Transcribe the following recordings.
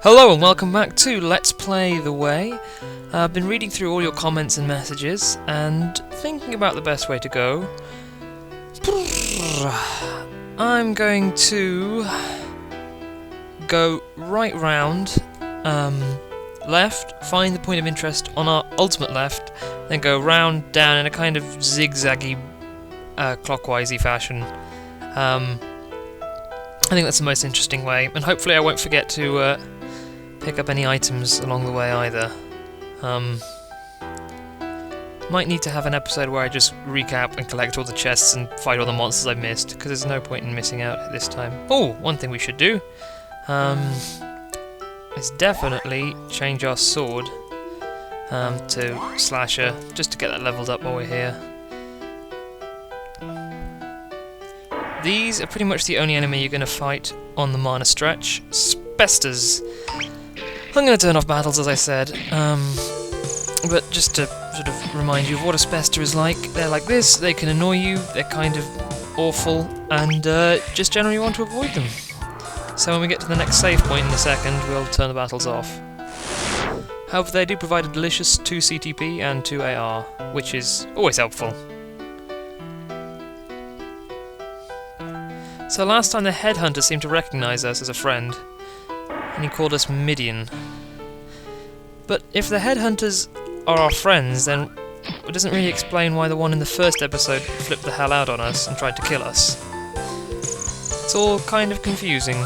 Hello and welcome back to Let's Play The Way. I've been reading through all your comments and messages and thinking about the best way to go. I'm going to go right round, left, find the point of interest on our ultimate left, then go round, down in a kind of zigzaggy, clockwise-y fashion. I think that's the most interesting way, and hopefully I won't forget to pick up any items along the way either. Might need to have an episode where I just recap and collect all the chests and fight all the monsters I missed, because there's no point in missing out at this time. Oh, one thing we should do is definitely change our sword to Slasher, just to get that leveled up while we're here. These are pretty much the only enemy you're going to fight on the mana stretch. Spesters. I'm going to turn off battles, as I said, but just to sort of remind you of what a Spester is like. They're like this, they can annoy you, they're kind of awful, and just generally want to avoid them. So when we get to the next save point in a second, we'll turn the battles off. However, they do provide a delicious 2 CTP and 2 AR, which is always helpful. So last time the headhunter seemed to recognise us as a friend, and he called us Midian. But if the headhunters are our friends, then it doesn't really explain why the one in the first episode flipped the hell out on us and tried to kill us. It's all kind of confusing.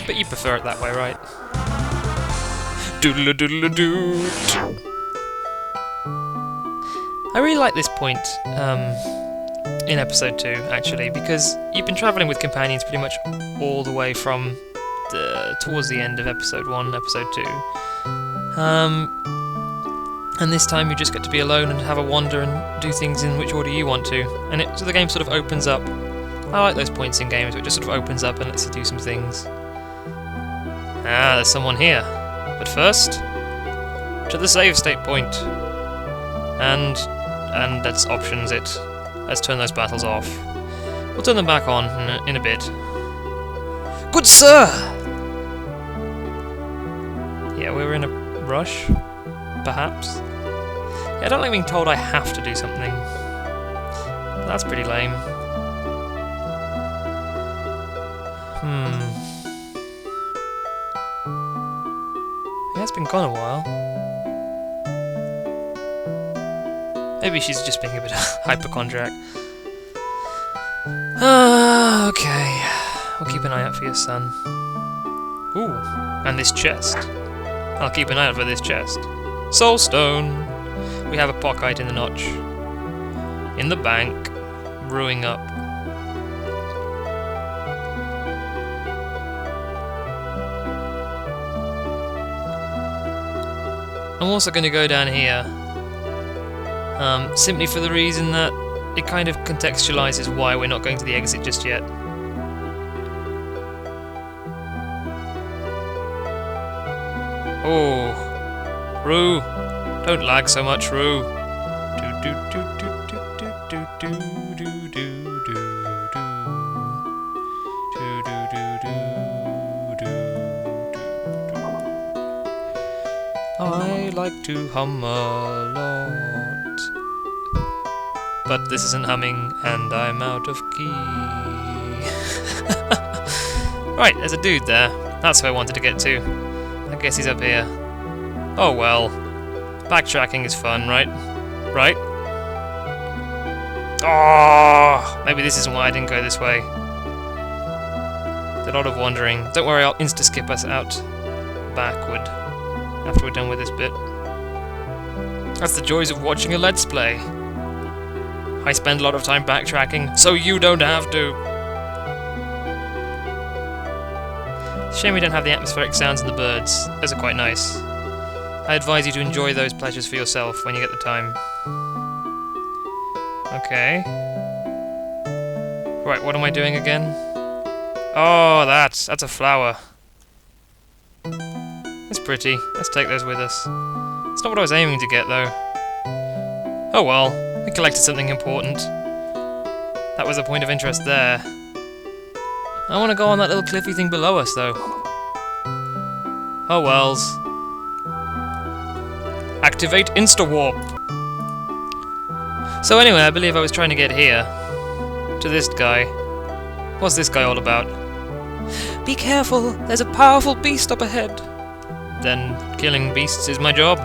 But you prefer it that way, right? Doodle-a-doodle-a-doot! I really like this point in episode 2, actually, because you've been travelling with companions pretty much all the way from towards the end of episode 1, episode 2. And this time you just get to be alone and have a wander and do things in which order you want to. And so the game sort of opens up. I like those points in games where it just sort of opens up and lets you do some things. Ah, there's someone here. But first, to the save state point. And that's options it. Let's turn those battles off. We'll turn them back on in a bit. Good sir! Yeah, we're in a rush, perhaps. Yeah, I don't like being told I have to do something. That's pretty lame. Yeah, it's been gone a while. Maybe she's just being a bit hypochondriac. Okay. We'll keep an eye out for your son. Ooh, and this chest. I'll keep an eye out for this chest. Soul Stone! We have a pockite in the notch. In the bank. Brewing up. I'm also going to go down here. Simply for the reason that it kind of contextualizes why we're not going to the exit just yet. Oh, Rue, don't lag so much, Rue. I like to hum a lot, but this isn't humming, and I'm out of key. Right, there's a dude there. That's who I wanted to get to. I guess he's up here. Oh well. Backtracking is fun, right? Right? Oh, maybe this isn't why I didn't go this way. Did a lot of wandering. Don't worry, I'll insta-skip us out backward after we're done with this bit. That's the joys of watching a Let's Play. I spend a lot of time backtracking, so you don't have to. Shame we don't have the atmospheric sounds and the birds. Those are quite nice. I advise you to enjoy those pleasures for yourself when you get the time. Okay. Right, what am I doing again? Oh, that's a flower. It's pretty. Let's take those with us. It's not what I was aiming to get, though. Oh well, we collected something important. That was the point of interest there. I want to go on that little cliffy thing below us, though. Oh wells. Activate insta-warp. So anyway, I believe I was trying to get here. To this guy. What's this guy all about? Be careful, there's a powerful beast up ahead. Then killing beasts is my job.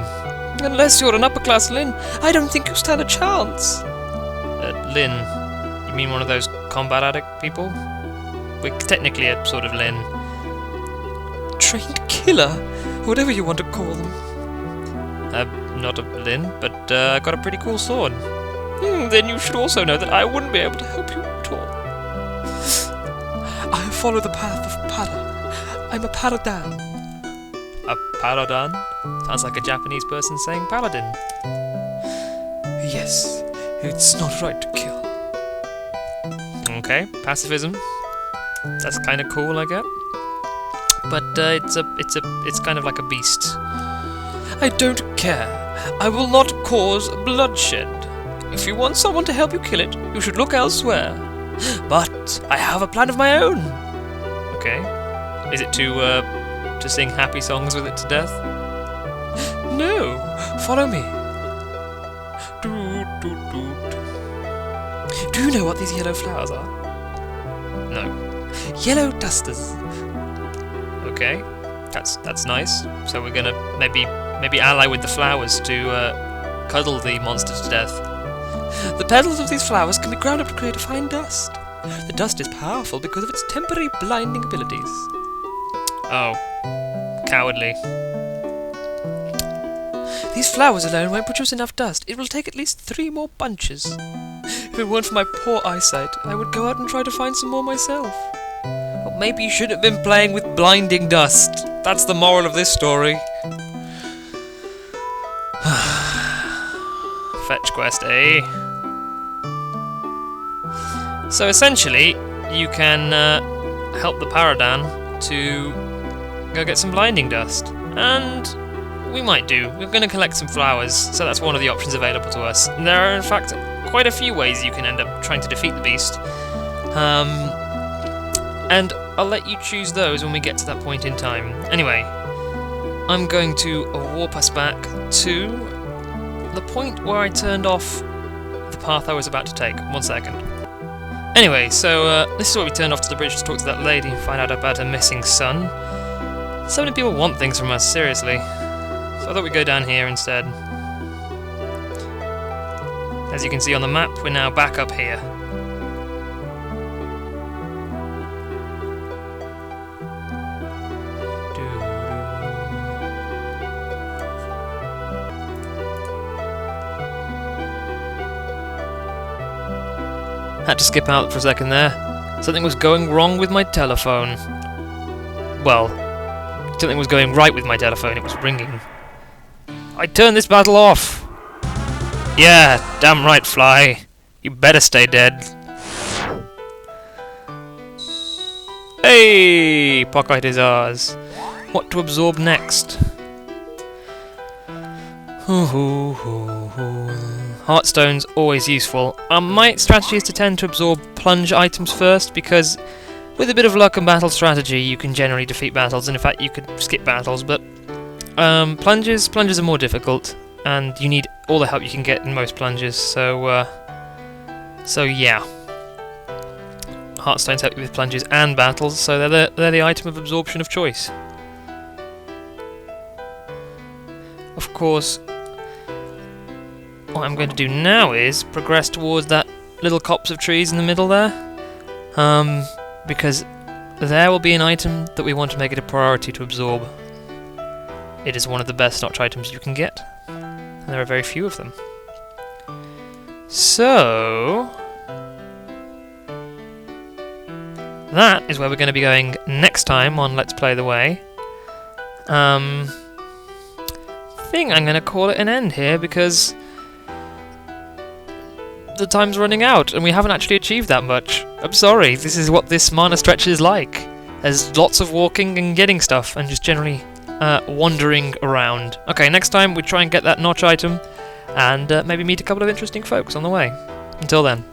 Unless you're an upper-class Lin, I don't think you stand a chance. Lin? You mean one of those combat addict people? We're technically a sort of Lin. Trained killer, whatever you want to call them. Not a Lin, but I got a pretty cool sword. Then you should also know that I wouldn't be able to help you at all. I follow the path of Paladin. I'm a Paradan. A Paradan? Sounds like a Japanese person saying Paladin. Yes, it's not right to kill. Okay, pacifism. That's kind of cool, I get. But it's kind of like a beast. I don't care. I will not cause bloodshed. If you want someone to help you kill it, you should look elsewhere. But I have a plan of my own. Okay. Is it to sing happy songs with it to death? No. Follow me. Doot, doot, doot. Do you know what these yellow flowers are? No. Yellow dusters. Okay. That's nice. So we're gonna maybe ally with the flowers to cuddle the monsters to death. The petals of these flowers can be ground up to create a fine dust. The dust is powerful because of its temporary blinding abilities. Oh. Cowardly. These flowers alone won't produce enough dust. It will take at least 3 more bunches. If it weren't for my poor eyesight, I would go out and try to find some more myself. But maybe you shouldn't have been playing with blinding dust. That's the moral of this story. Fetch quest, eh? So essentially, you can help the Paradan to go get some blinding dust. And we might do. We're going to collect some flowers, so that's one of the options available to us. And there are, in fact, quite a few ways you can end up trying to defeat the beast. And I'll let you choose those when we get to that point in time. Anyway, I'm going to warp us back to the point where I turned off the path I was about to take. 1 second. Anyway, so this is where we turned off to the bridge to talk to that lady and find out about her missing son. So many people want things from us, seriously. So I thought we'd go down here instead. As you can see on the map, we're now back up here. Had to skip out for a second there. Something was going wrong with my telephone. Well, something was going right with my telephone, it was ringing. I turned this battle off! Yeah, damn right, Fly. You better stay dead. Hey! Pocket is ours. What to absorb next? Heartstone's always useful. My strategy is to tend to absorb plunge items first, because with a bit of luck and battle strategy you can generally defeat battles, and in fact you could skip battles, but plunges are more difficult, and you need all the help you can get in most plunges, so yeah. Heartstones help you with plunges and battles, so they're the item of absorption of choice. Of course, what I'm going to do now is progress towards that little copse of trees in the middle there, because there will be an item that we want to make it a priority to absorb. It is one of the best notch items you can get, and there are very few of them. So that is where we're going to be going next time on Let's Play the Way. I think I'm going to call it an end here, because the time's running out and we haven't actually achieved that much. I'm sorry, this is what this mana stretch is like. There's lots of walking and getting stuff and just generally wandering around. Okay, next time we try and get that notch item and maybe meet a couple of interesting folks on the way. Until then.